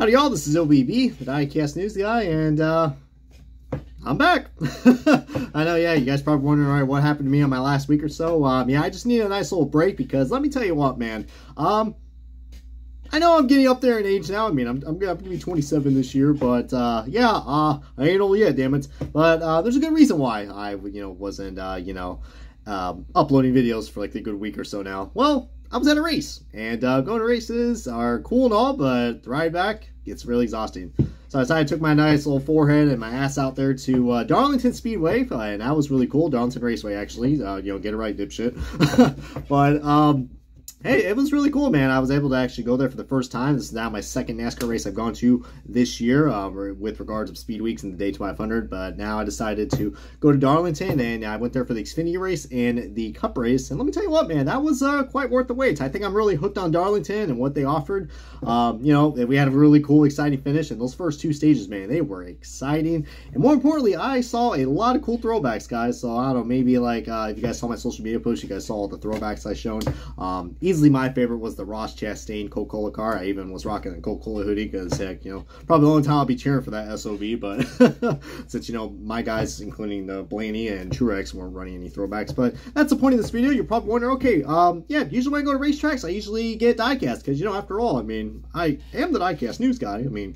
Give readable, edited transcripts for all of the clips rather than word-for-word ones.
Howdy y'all, this is OBB, the Diecast News Guy, and I'm back. I know, yeah, you guys probably wondering, all right, what happened to me on my last week or so. Yeah, I just need a nice little break because let me tell you what, man. I know I'm getting up there in age now. I mean, I'm gonna be 27 this year, but yeah, I ain't old yet, damn it. But there's a good reason why I, wasn't, uploading videos for like a good week or so now. Well, I was at a race, and going to races are cool and all, but the ride back gets really exhausting. So I decided I took my nice little forehead and my ass out there to Darlington Speedway, and that was really cool. Darlington Raceway, actually. Get it right, dipshit. But, hey, it was really cool, man. I was able to actually go there for the first time. This is now my second NASCAR race I've gone to this year with regards of Speed Weeks and the Day 500. But now I decided to go to Darlington, and I went there for the Xfinity race and the Cup race. And let me tell you what, man, that was quite worth the wait. I think I'm really hooked on Darlington and what they offered. We had a really cool, exciting finish. And those first two stages, man, they were exciting. And more importantly, I saw a lot of cool throwbacks, guys. So I don't know, maybe like if you guys saw my social media post, you guys saw all the throwbacks I shown. Easily my favorite was the Ross Chastain Coca-Cola car. I even was rocking a Coca-Cola hoodie because, heck, probably the only time I'll be cheering for that SOB. But since, my guys, including the Blaney and Truex, weren't running any throwbacks. But that's the point of this video. You're probably wondering, okay, yeah, usually when I go to racetracks, I usually get diecast because, after all, I mean, I am the Diecast News Guy. I mean,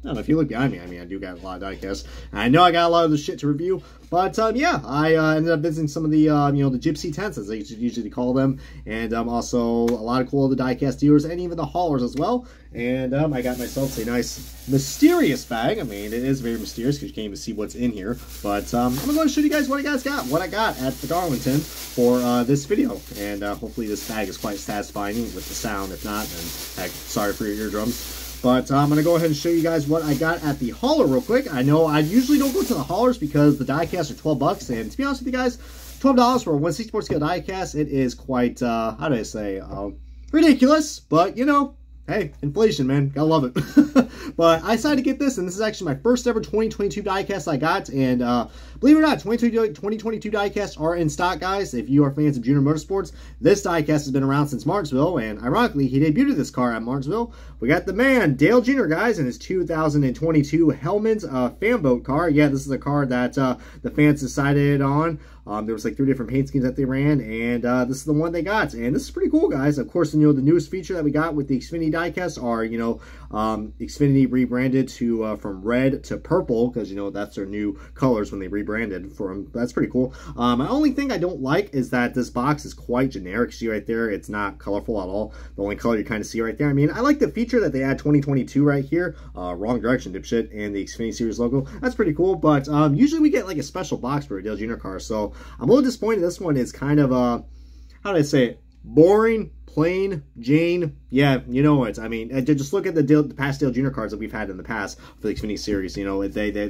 I don't know if you look behind me. I mean, I do got a lot of diecasts. I know I got a lot of the shit to review, but yeah, I ended up visiting some of the the gypsy tents, as they usually call them, and also a lot of cool other diecast dealers and even the haulers as well. And I got myself a nice mysterious bag. I mean, it is very mysterious because you can't even see what's in here. But I'm going to show you guys what I got at the Darlington for this video, and hopefully this bag is quite satisfying with the sound. If not, then heck, sorry for your eardrums. But I'm going to go ahead and show you guys what I got at the hauler real quick. I know I usually don't go to the haulers because the diecasts are 12 bucks. And to be honest with you guys, $12 for a 1/64 scale diecast, it is quite, how do I say, ridiculous. But, hey, inflation, man. Gotta love it. But I decided to get this, and this is actually my first ever 2022 diecast I got. And believe it or not, 2022 diecasts are in stock, guys. If you are fans of Junior Motorsports, this diecast has been around since Martinsville. And ironically, he debuted this car at Martinsville. We got the man, Dale Jr., guys, in his 2022 Hellman's fan boat car. Yeah, this is a car that the fans decided on. There was like 3 different paint schemes that they ran, and this is the one they got. And this is pretty cool, guys. Of course, the newest feature that we got with the Xfinity diecast are, Xfinity rebranded to from red to purple, because, that's their new colors when they rebranded for them. That's pretty cool. My only thing I don't like is that this box is quite generic. See right there, it's not colorful at all. The only color you kind of see right there. I mean, I like the feature that they add 2022 right here. Wrong direction, dipshit, and the Xfinity Series logo. That's pretty cool, but usually we get like a special box for a Dale Jr. car, so I'm a little disappointed. This one is kind of, how do I say it? Boring, plain Jane. Yeah, you know it. I mean, just look at the past Dale Jr. cards that we've had in the past for the Xfinity Series. They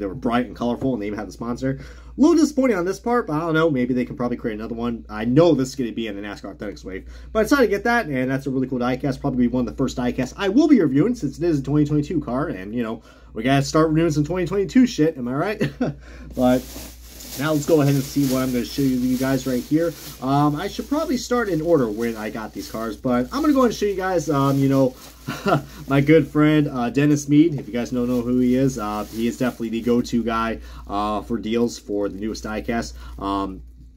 were bright and colorful, and they even had the sponsor. A little disappointing on this part, but I don't know. Maybe they can probably create another one. I know this is going to be in the NASCAR Authentics wave. But I decided to get that, and that's a really cool diecast. Probably one of the first diecasts I will be reviewing, since it is a 2022 car, and, we got to start reviewing some 2022 shit. Am I right? But now let's go ahead and see what I'm going to show you guys right here. I should probably start in order when I got these cars, but I'm going to go ahead and show you guys, my good friend, Dennis Mead. If you guys don't know who he is definitely the go-to guy for deals for the newest diecast.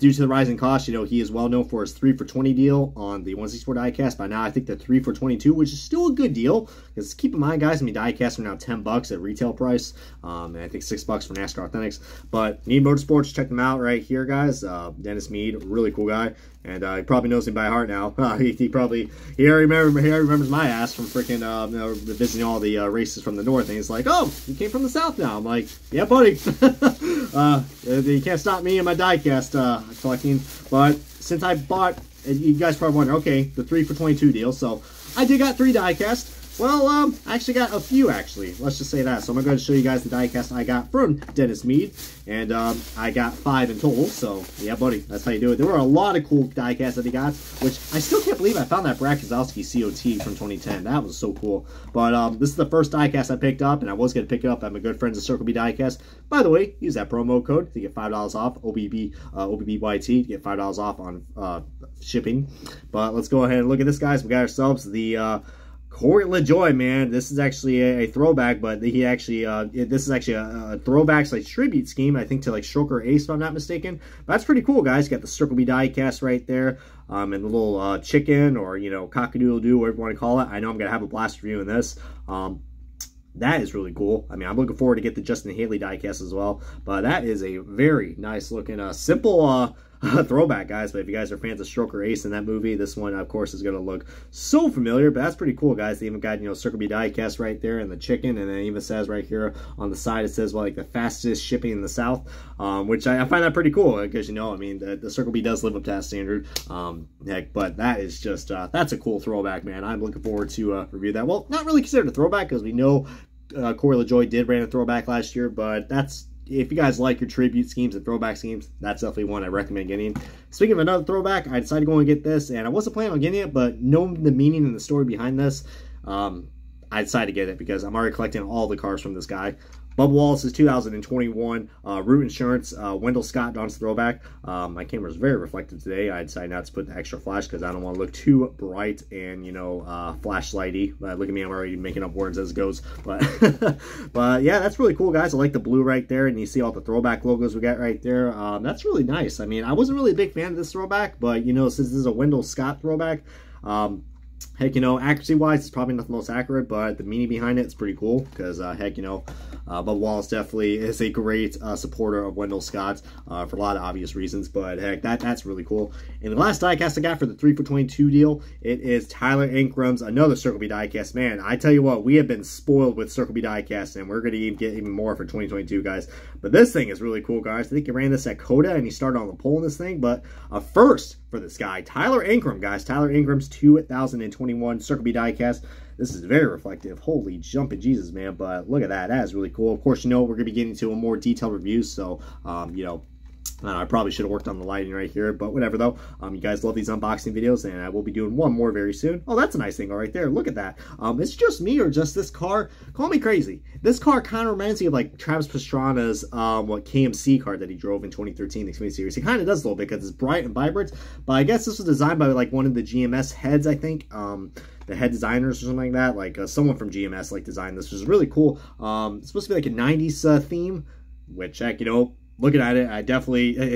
Due to the rising cost, he is well known for his 3 for $20 deal on the 1/64 diecast. By now, I think the 3 for $22, which is still a good deal. Because keep in mind, guys, diecasts are now 10 bucks at retail price, and I think 6 bucks for NASCAR Authentics. But Mead Motorsports, check them out right here, guys. Dennis Mead, really cool guy. And he probably knows him by heart now. He already remembers my ass from freaking visiting all the races from the north. And he's like, "Oh, you came from the south now." I'm like, "Yeah, buddy." You can't stop me and my diecast collecting. But since I bought, you guys probably wonder, okay, the 3 for $22 deal. So I did got 3 diecast. Well, I actually got a few, actually. Let's just say that. So I'm going to show you guys the diecast I got from Dennis Mead. And I got 5 in total. So, yeah, buddy, that's how you do it. There were a lot of cool diecasts that he got, which I still can't believe I found that Brad Keselowski COT from 2010. That was so cool. But this is the first diecast I picked up, and I was going to pick it up at my good friends at Circle B Diecast. By the way, use that promo code to get $5 off, OBBYT, to get $5 off on shipping. But let's go ahead and look at this, guys. We got ourselves the Corey LaJoie, man, this is actually a throwback, but he actually, this is actually a throwback / tribute scheme, I think, to like Stroker Ace, if I'm not mistaken. But that's pretty cool, guys. Got the Circle B diecast right there, and the little chicken, or, you know, cock-a-doodle-doo, whatever you want to call it. I know I'm going to have a blast reviewing this. That is really cool. I mean, I'm looking forward to get the Justin Haley diecast as well. But that is a very nice looking, simple throwback, guys. But if you guys are fans of Stroker Ace in that movie, this one, of course, is going to look so familiar. But that's pretty cool, guys. They even got, you know, Circle B diecast right there and the chicken. And then it even says right here on the side, it says, well, like the fastest shipping in the South, which I find that pretty cool because, you know, I mean, the Circle B does live up to that standard. Heck, but that is just, that's a cool throwback, man. I'm looking forward to review that. Well, not really considered a throwback because we know Corey LaJoie did ran a throwback last year, but that's, if you guys like your tribute schemes and throwback schemes, that's definitely one I recommend getting. Speaking of another throwback, I decided to go and get this, and I wasn't planning on getting it, but knowing the meaning and the story behind this, I decided to get it because I'm already collecting all the cars from this guy. Bubba Wallace's 2021 Root Insurance Wendell Scott Don's throwback. My camera's very reflective today. I decided not to put the extra flash because I don't want to look too bright and, you know, flashlighty. Look at me, I'm already making up words as it goes. But but yeah, that's really cool, guys. I like the blue right there, and you see all the throwback logos we got right there. That's really nice. I mean, I wasn't really a big fan of this throwback, but, you know, since this is a Wendell Scott throwback, heck, you know, accuracy-wise, it's probably not the most accurate, but the meaning behind it is pretty cool because, heck, you know, Bubba Wallace definitely is a great supporter of Wendell Scott for a lot of obvious reasons, but, heck, that's really cool. And the last diecast I got for the 3 for $22 deal, it is Tyler Ankram's another Circle B diecast. Man, I tell you what, we have been spoiled with Circle B diecast, and we're going to get even more for 2022, guys. But this thing is really cool, guys. I think he ran this at COTA, and he started on the pole in this thing, but a first for this guy, Tyler Ankram, guys. Tyler Ankram's 2021 Circle B diecast. This is very reflective. Holy jumping Jesus, man. But look at that. That is really cool. Of course, you know, we're going to be getting to a more detailed review, so, you know, I probably should have worked on the lighting right here, but whatever, though. You guys love these unboxing videos, and I will be doing one more very soon. Oh, that's a nice thing right there. Look at that. It's just me or just this car? Call me crazy. This car kind of reminds me of, like, Travis Pastrana's KMC car that he drove in 2013, the Xfinity Series. He kind of does a little bit because it's bright and vibrant, but I guess this was designed by, like, one of the GMS heads, I think. The head designers or something like that. Like, someone from GMS, like, designed this, which is really cool. It's supposed to be, like, a 90s theme, which, heck, you know, looking at it, it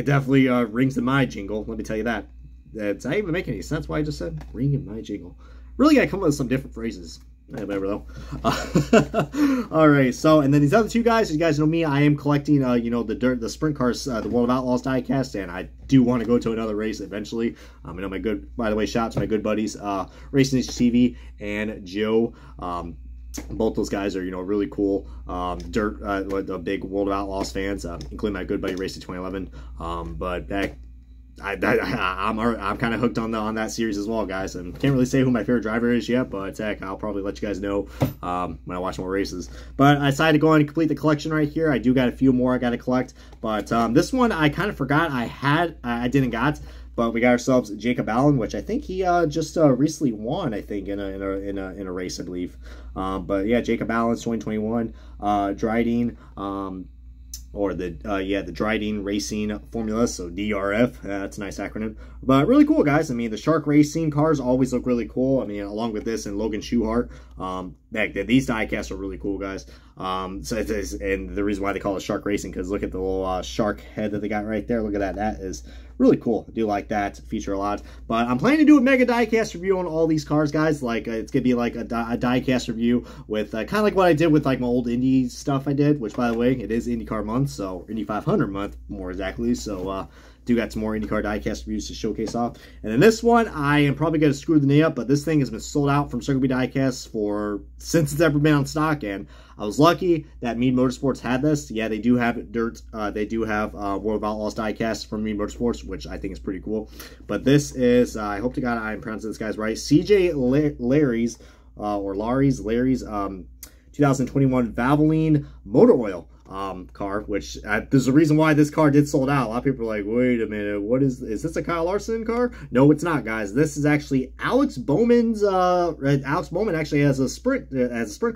definitely rings in my jingle. Let me tell you that. Does that even make any sense? What I just said? Ring in my jingle. Really gotta come up with some different phrases. Whatever though. All right. So, and then these other two guys. You guys know me. I am collecting, you know, the sprint cars, the World of Outlaws diecast, and I do want to go to another race eventually. I know my good. By the way, shout out to my good buddies, Racing TV and Joe. Both those guys are, you know, really cool big World of Outlaws fans, including my good buddy Racing 2011. But back, I'm kind of hooked on that series as well, guys. And can't really say who my favorite driver is yet, but heck, I'll probably let you guys know when I watch more races. But I decided to go on and complete the collection right here. I do got a few more I got to collect, but this one I kind of forgot I didn't got. But we got ourselves Jacob Allen, which I think he just recently won, I think, in a race, I believe. But yeah, Jacob Allen's 2021 Dryden, or the Dryden Racing Formula, so DRF. That's a nice acronym. But really cool, guys. I mean, the Shark Racing cars always look really cool. I mean, along with this and Logan Schuchart, these diecasts are really cool, guys. And the reason why they call it Shark Racing, because look at the little shark head that they got right there. Look at that. That is really cool. I do like that feature a lot. But I'm planning to do a mega diecast review on all these cars, guys. Like, it's going to be like a diecast review with kind of like what I did with like my old Indy stuff I did, which, by the way, it is IndyCar month, so Indy 500 month, more exactly. So, do got some more IndyCar diecast reviews to showcase off. And then this one, I am probably going to screw the knee up, but this thing has been sold out from Circle B Diecast since it's ever been on stock, and I was lucky that Mead Motorsports had this. Yeah, they do have World of Outlaws diecast from Mead Motorsports, which I think is pretty cool. But this is, I hope to God I'm pronouncing this guy's right, CJ Larry's 2021 Valvoline Motor Oil car, which there's a reason why this car did sold out. A lot of people are like, wait a minute, what is this a Kyle Larson car? No, it's not, guys. This is actually Alex Bowman's Alex Bowman actually has a sprint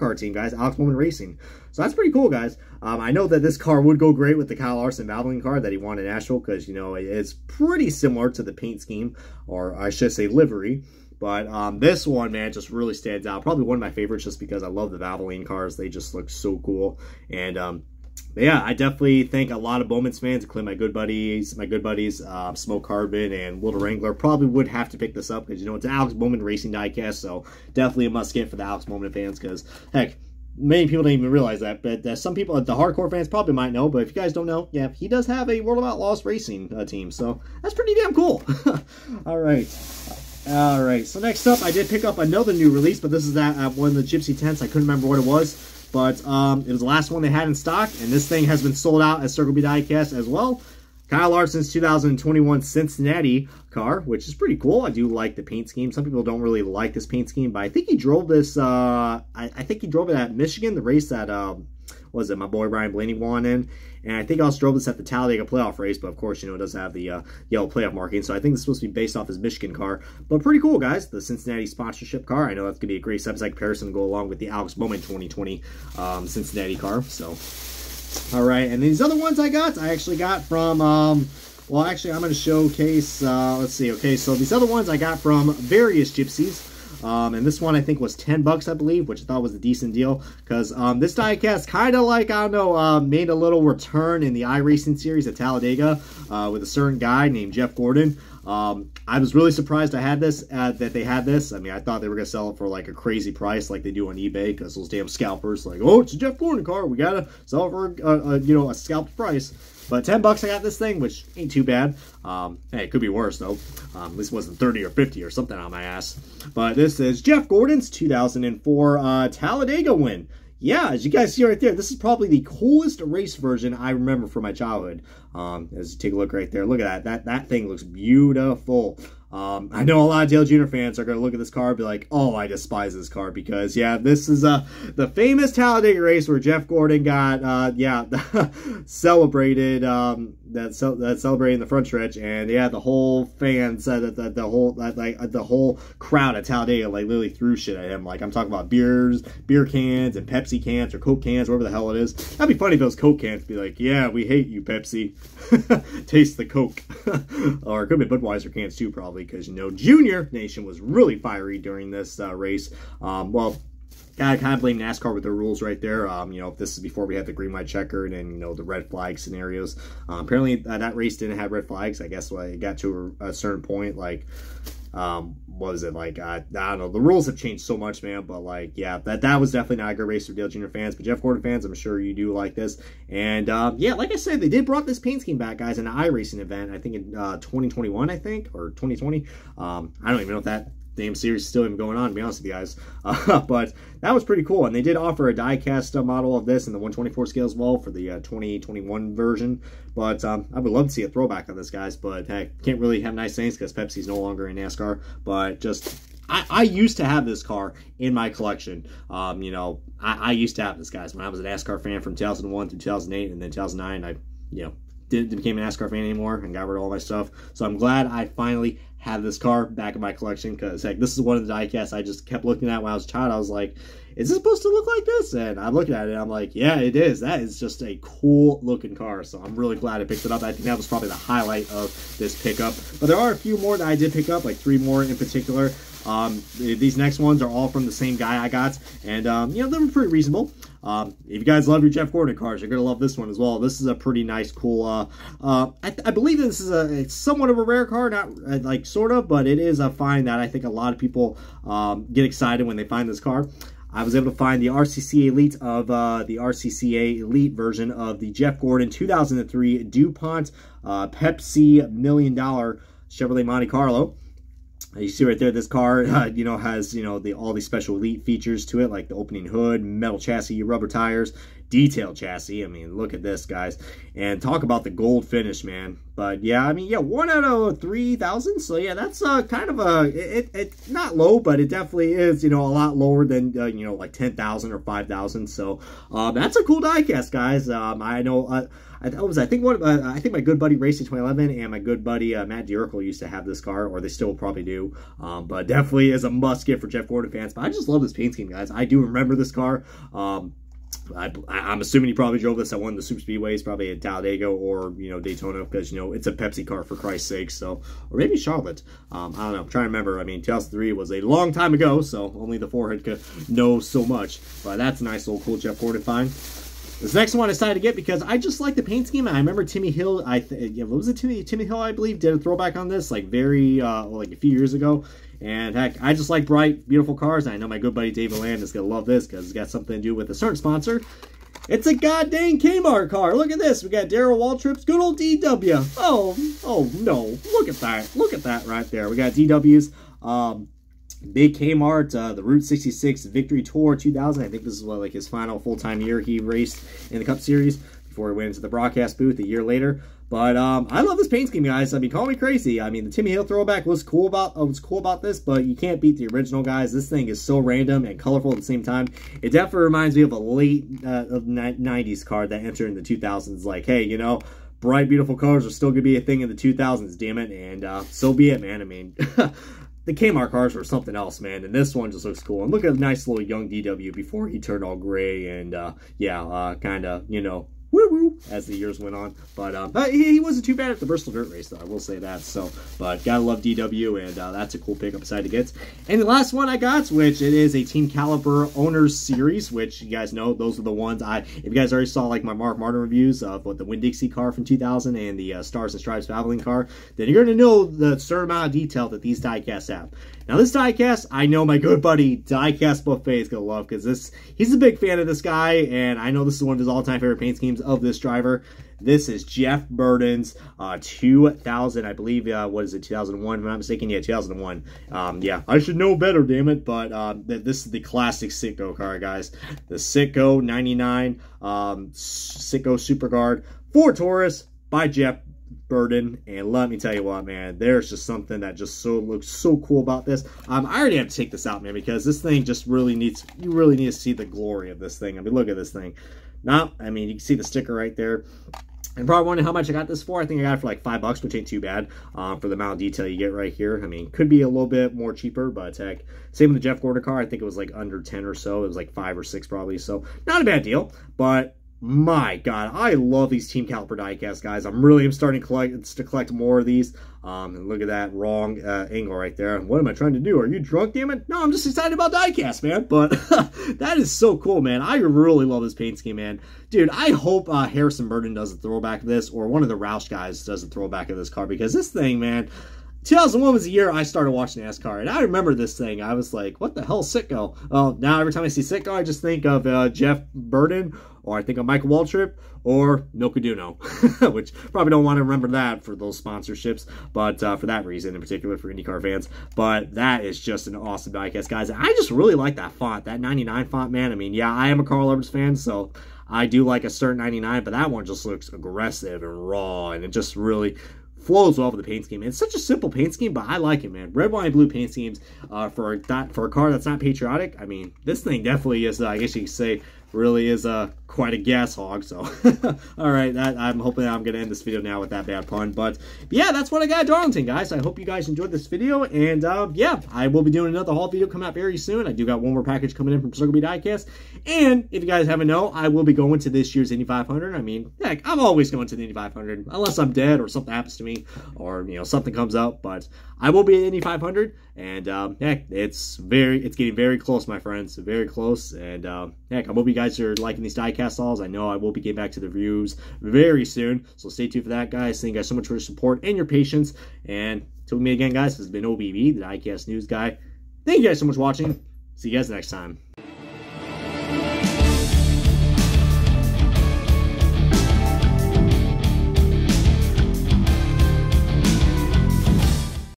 car team, guys. Alex Bowman Racing. So that's pretty cool, guys. I know that this car would go great with the Kyle Larson Valvoline car that he won in Nashville, because, you know, it's pretty similar to the paint scheme, or I should say livery. But this one, man, just really stands out. Probably one of my favorites just because I love the Valvoline cars. They just look so cool. And but yeah, I definitely think a lot of Bowman's fans, including my good buddies, Smoke Carbon and Little Wrangler, probably would have to pick this up because, you know, it's an Alex Bowman racing diecast, so definitely a must-get for the Alex Bowman fans because, heck, many people don't even realize that, but some people, the hardcore fans probably might know, but if you guys don't know, yeah, he does have a World of Outlaws racing team, so that's pretty damn cool. All right, so next up, I did pick up another new release, but this is that one of the Gypsy tents. I couldn't remember what it was. But it was the last one they had in stock, and this thing has been sold out as Circle B Diecast as well. Kyle Larson's 2021 Cincinnati car, which is pretty cool. I do like the paint scheme. Some people don't really like this paint scheme, but I think he drove this. I think he drove it at Michigan, the race that was it my boy Brian Blaney won in, and I think I also drove this at the Talladega playoff race. But of course, you know, it does have the yellow playoff marking, so I think it's supposed to be based off his Michigan car. But pretty cool, guys. The Cincinnati sponsorship car. I know that's gonna be a great side-by-side comparison to go along with the Alex Bowman 2020 Cincinnati car. So. All right, and these other ones I actually got from, well, actually, I'm going to showcase, let's see, okay, so these other ones I got from various Gypsies, and this one I think was $10, I believe, which I thought was a decent deal, because this diecast kind of like, I don't know, made a little return in the iRacing series at Talladega with a certain guy named Jeff Gordon. I was really surprised I had this, that they had this. I mean, I thought they were going to sell it for like a crazy price like they do on eBay because those damn scalpers like, oh, it's a Jeff Gordon car. We got to sell it for, you know, a scalped price. But $10 I got this thing, which ain't too bad. Hey, it could be worse, though. At least it wasn't 30 or 50 or something on my ass. But this is Jeff Gordon's 2004 Talladega win. Yeah, as you guys see right there, this is probably the coolest race version I remember from my childhood. As you take a look right there, look at that. That thing looks beautiful. I know a lot of Dale Jr. fans are going to look at this car and be like, oh, I despise this car because, yeah, this is the famous Talladega race where Jeff Gordon got, yeah, celebrated, celebrating the front stretch, and yeah, the whole fans said that the whole crowd at Talladega like literally threw shit at him. Like I'm talking about beer cans and Pepsi cans or Coke cans, whatever the hell it is. That'd be funny if those Coke cans be like, yeah, we hate you, Pepsi. Taste the Coke. Or it could be Budweiser cans too, probably, because, you know, Junior Nation was really fiery during this race. Well, I kind of blame NASCAR with their rules right there. You know, this is before we had the green, white, checkered and, you know, the red flag scenarios. Apparently, that race didn't have red flags. I guess it got to a certain point, like, what was it, like, I don't know. The rules have changed so much, man, but, like, yeah, that was definitely not a good race for Dale Jr. fans. But Jeff Gordon fans, I'm sure you do like this. And, yeah, like I said, they did brought this paint scheme back, guys, in an iRacing event, I think in 2021, I think, or 2020. I don't even know if that damn series is still even going on, to be honest with you guys. But that was pretty cool. And they did offer a die-cast model of this in the 1/24 scale as well for the 2021 version. But I would love to see a throwback of this, guys. But hey, can't really have nice things because Pepsi's no longer in NASCAR. But just, I used to have this car in my collection. You know, I used to have this, guys, when I was a NASCAR fan from 2001 through 2008. And then 2009, I, you know, didn't became a NASCAR fan anymore and got rid of all my stuff. So I'm glad I finally have this car back in my collection because, heck, this is one of the diecasts I just kept looking at when I was a child. I was like, is this supposed to look like this? And I'm looking at it and I'm like, yeah, it is. That is just a cool looking car. So I'm really glad I picked it up. I think that was probably the highlight of this pickup. But there are a few more that I did pick up, like 3 more in particular. These next ones are all from the same guy I got. And, you know, they were pretty reasonable. If you guys love your Jeff Gordon cars, you're going to love this one as well. This is a pretty nice, cool, I believe this is it's somewhat of a rare car, not like sort of, but it is a find that I think a lot of people get excited when they find this car. I was able to find the RCCA Elite of the RCCA Elite version of the Jeff Gordon 2003 DuPont Pepsi $1 Million Chevrolet Monte Carlo. You see right there, this car, you know, has, you know, all these special elite features to it, like the opening hood, metal chassis, rubber tires, detailed chassis. I mean, look at this, guys. And talk about the gold finish, man. But yeah, I mean, yeah, 1 out of 3,000. So yeah, that's kind of a, it's not low, but it definitely is, you know, a lot lower than, you know, like 10,000 or 5,000. So that's a cool diecast, guys. I know, I think my good buddy Racing 2011 and my good buddy Matt Dierkel used to have this car, or they still probably do. But definitely is a must get for Jeff Gordon fans. But I just love this paint scheme, guys. I do remember this car. I'm assuming he probably drove this at one of the super speedways, probably at Talladega or, you know, Daytona, because, you know, it's a Pepsi car for Christ's sake. So, or maybe Charlotte. I don't know. I'm trying to remember. I mean, 2003 was a long time ago, so only the forehead could know so much. But that's a nice little cool Jeff Gordon find. This next one I decided to get because I just like the paint scheme. I remember Timmy Hill, what was it, Timmy Hill, I believe, did a throwback on this, like like a few years ago. And heck, I just like bright, beautiful cars. I know my good buddy David Land is going to love this because it's got something to do with a certain sponsor. It's a goddamn Kmart car. Look at this. We got Darrell Waltrip's good old DW. Oh no. Look at that. Look at that right there. We got DW's big Kmart, the Route 66 Victory Tour 2000. I think this is like his final full-time year he raced in the Cup Series before he went into the broadcast booth a year later. But I love this paint scheme, guys. I mean, call me crazy. I mean, the Timmy Hill throwback was cool about this, but you can't beat the original, guys. This thing is so random and colorful at the same time. It definitely reminds me of a late 90s car that entered in the 2000s. Like, hey, you know, bright, beautiful colors are still gonna be a thing in the 2000s, damn it. And so be it, man. I mean, the Kmart cars were something else, man. And this one just looks cool. And look at a nice little young DW before he turned all gray and kind of, you know, woo-woo as the years went on. But he wasn't too bad at the Bristol Dirt Race, though, I will say that. So, but gotta love DW, and that's a cool pickup side to get. And the last one I got, which it is a Team Caliber Owners Series, which you guys know, those are the ones if you guys already saw like my Mark Martin reviews of what the Winn-Dixie car from 2000 and the Stars and Stripes Valvoline car, then you're going to know the certain amount of detail that these diecasts have. Now, this diecast, I know my good buddy Diecast Buffet is going to love, because he's a big fan of this guy, and I know this is one of his all-time favorite paint schemes of this driver. This is Jeff Burton's 2000, I believe, what is it, 2001, if I'm not mistaken? Yeah, 2001. Yeah, I should know better, damn it, but this is the classic Citgo car, guys. The Citgo 99 Citgo Super Guard Ford Taurus by Jeff Burton, and let me tell you what, man, there's just something that just looks so cool about this. I already have to take this out, man, because this thing just really needs, you really need to see the glory of this thing. I mean, look at this thing. Now, I mean, you can see the sticker right there. And probably wondering how much I got this for. I think I got it for like $5, which ain't too bad for the amount of detail you get right here. I mean, could be a little bit more cheaper, but heck, same with the Jeff Gordon car. I think it was like under 10 or so. It was like 5 or 6 probably, so not a bad deal. But my God, I love these Team Caliber diecasts, guys. I'm starting to collect more of these. And look at that wrong angle right there. What am I trying to do? Are you drunk, damn it? No, I'm just excited about diecast, man. But that is so cool, man. I really love this paint scheme, man. Dude, I hope Harrison Burton does a throwback of this, or one of the Roush guys does a throwback of this car, because this thing, man, 2001 was the year I started watching NASCAR, and I remember this thing. I was like, what the hell, Citgo? Well, now every time I see Citgo, I just think of Jeff Burton, or I think of Michael Waltrip, or Nocaduno, which probably don't want to remember that for those sponsorships, but for that reason, in particular for IndyCar fans. But that is just an awesome diecast, guys. I just really like that font, that 99 font, man. I mean, yeah, I am a Carl Edwards fan, so I do like a certain 99, but that one just looks aggressive and raw, and it just really flows well with the paint scheme. It's such a simple paint scheme, but I like it, man. Red, white, and blue paint schemes for a car that's not patriotic. I mean, this thing definitely is, I guess you could say, really is quite a gas hog. So, all right, I'm hoping I'm going to end this video now with that bad pun. But yeah, that's what I got at Darlington, guys. I hope you guys enjoyed this video. And yeah, I will be doing another haul video coming out very soon. I do got one more package coming in from Circle B Diecast. And if you guys haven't known, I will be going to this year's Indy 500. I mean, heck, I'm always going to the Indy 500 unless I'm dead or something happens to me, or you know, something comes up. But I will be at Indy 500, and heck, it's getting very close, my friends, very close. And heck, I hope you guys are liking these diecast hauls. I know I will be getting back to the reviews very soon, so stay tuned for that, guys. Thank you guys so much for your support and your patience. And till we meet again, guys, this has been OBB, the Diecast News Guy. Thank you guys so much for watching. See you guys next time.